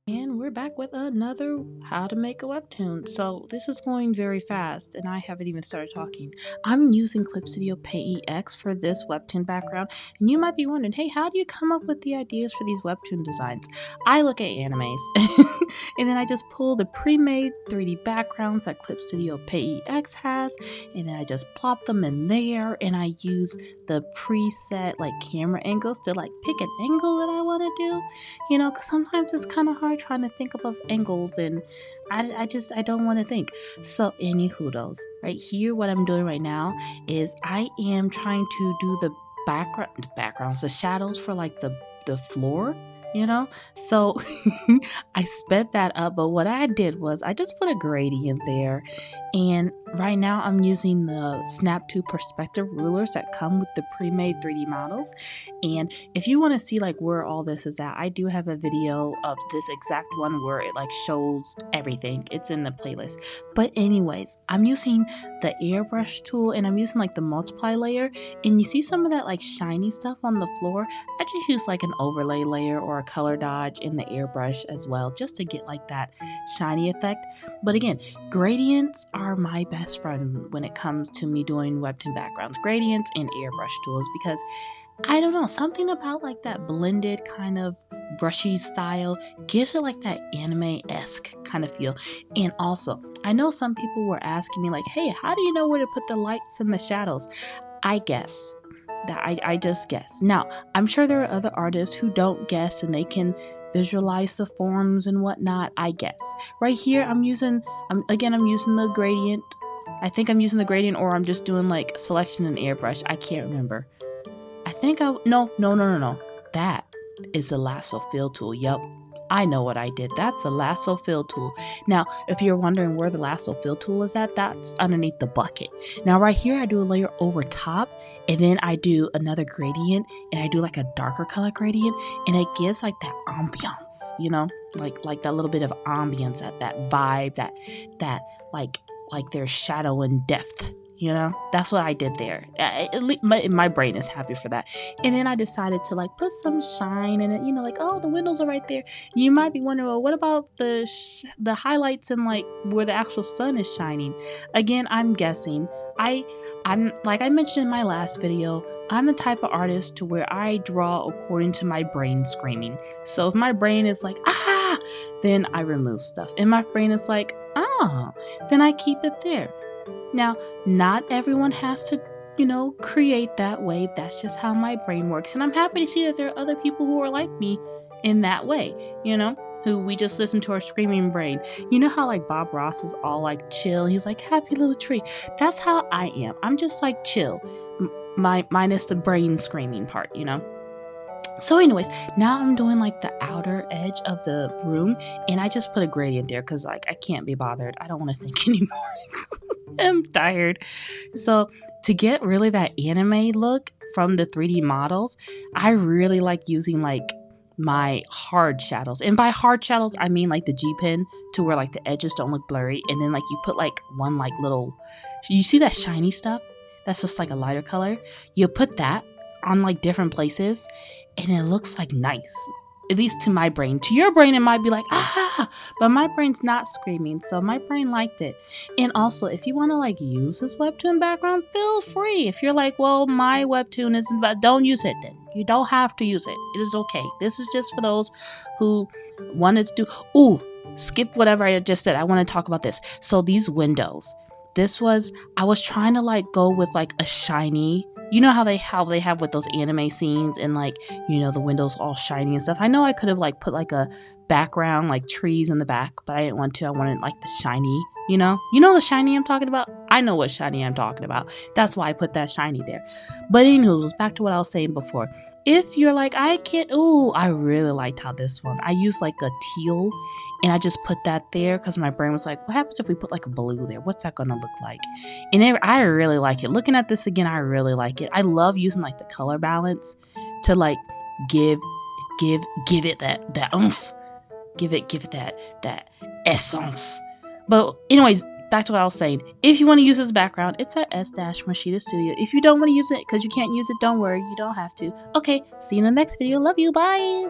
And we're back with another how to make a webtoon. So this is going very fast and I haven't even started talking. I'm using Clip Studio Paint EX for this webtoon background. And you might be wondering, hey, how do you come up with the ideas for these webtoon designs? I look at animes and then I just pull the pre-made 3D backgrounds that Clip Studio Paint EX has, and then I just plop them in there, and I use the preset like camera angles to like pick an angle that I want to do, you know, because sometimes it's kind of hard trying to think of angles, and I don't want to think. So anywho, those right here, what I'm doing right now is I am trying to do the backgrounds, the shadows for like the floor, you know. So I sped that up, but what I did was I just put a gradient there, and right now I'm using the Snap 2 perspective rulers that come with the pre-made 3D models. And if you want to see like where all this is at, I do have a video of this exact one where it like shows everything. It's in the playlist. But anyways, I'm using the airbrush tool and I'm using like the multiply layer, and you see some of that like shiny stuff on the floor. I just use like an overlay layer or a color dodge in the airbrush as well, just to get like that shiny effect. But again, gradients are my best friend when it comes to me doing webtoon backgrounds, gradients and airbrush tools, because I don't know, something about like that blended kind of brushy style gives it like that anime-esque kind of feel. And also, I know some people were asking me like, hey, how do you know where to put the lights and the shadows? I guess. I just guess. Now, I'm sure there are other artists who don't guess and they can visualize the forms and whatnot. I guess. Right here, I'm using the gradient. I think I'm using the gradient, or I'm just doing like selection and airbrush. I can't remember. No. That is the lasso fill tool. Yup. I know what I did. That's a lasso fill tool. Now, if you're wondering where the lasso fill tool is at, that's underneath the bucket. Now, right here, I do a layer over top, and then I do another gradient, and I do like a darker color gradient, and it gives like that ambiance, you know, like that little bit of ambiance, that vibe, that like there's shadow and depth. You know, that's what I did there. My brain is happy for that. And then I decided to like put some shine in it, you know, like, oh, the windows are right there. You might be wondering, well, what about the highlights and like where the actual sun is shining? Again, I'm guessing. I'm like I mentioned in my last video, I'm the type of artist to where I draw according to my brain screaming. So if my brain is like, ah, then I remove stuff. And my brain is like, ah, then I keep it there. Now, not everyone has to, you know, create that way. That's just how my brain works. And I'm happy to see that there are other people who are like me in that way, you know, who we just listen to our screaming brain. You know how like Bob Ross is all like chill. He's like, happy little tree. That's how I am. I'm just like chill, minus the brain screaming part, you know. So anyways, now I'm doing like the outer edge of the room, and I just put a gradient there because like I can't be bothered. I don't want to think anymore. I'm tired. So to get really that anime look from the 3D models, I really like using like my hard shadows. And by hard shadows, I mean like the G pen, to where like the edges don't look blurry. And then like you put like one like little, you see that shiny stuff? That's just like a lighter color. You put that on like different places and it looks like nice, at least to my brain. To your brain it might be like, ah, but my brain's not screaming, so my brain liked it. And also, if you want to like use this webtoon background, feel free. If you're like, well, my webtoon isn't about, don't use it, then you don't have to use it. It is okay. This is just for those who wanted to do, skip whatever I just said. I want to talk about this. So these windows, I was trying to like go with like a shiny, you know how they have with those anime scenes and like, you know, the windows all shiny and stuff. I know I could have like put like a background, like trees in the back, but I didn't want to. I wanted like the shiny, you know the shiny I'm talking about? I know what shiny I'm talking about. That's why I put that shiny there. But anywho, back to what I was saying before. If you're like, I can't, I really liked how this one, I used like a teal and I just put that there because my brain was like, what happens if we put like a blue there? What's that going to look like? And I really like it. Looking at this again, I really like it. I love using like the color balance to like give it that oomph, give it that essence. But anyways, back to what I was saying. If you want to use this background, it's at S-Morishita Studio. If you don't want to use it because you can't use it, don't worry. You don't have to. Okay, see you in the next video. Love you. Bye.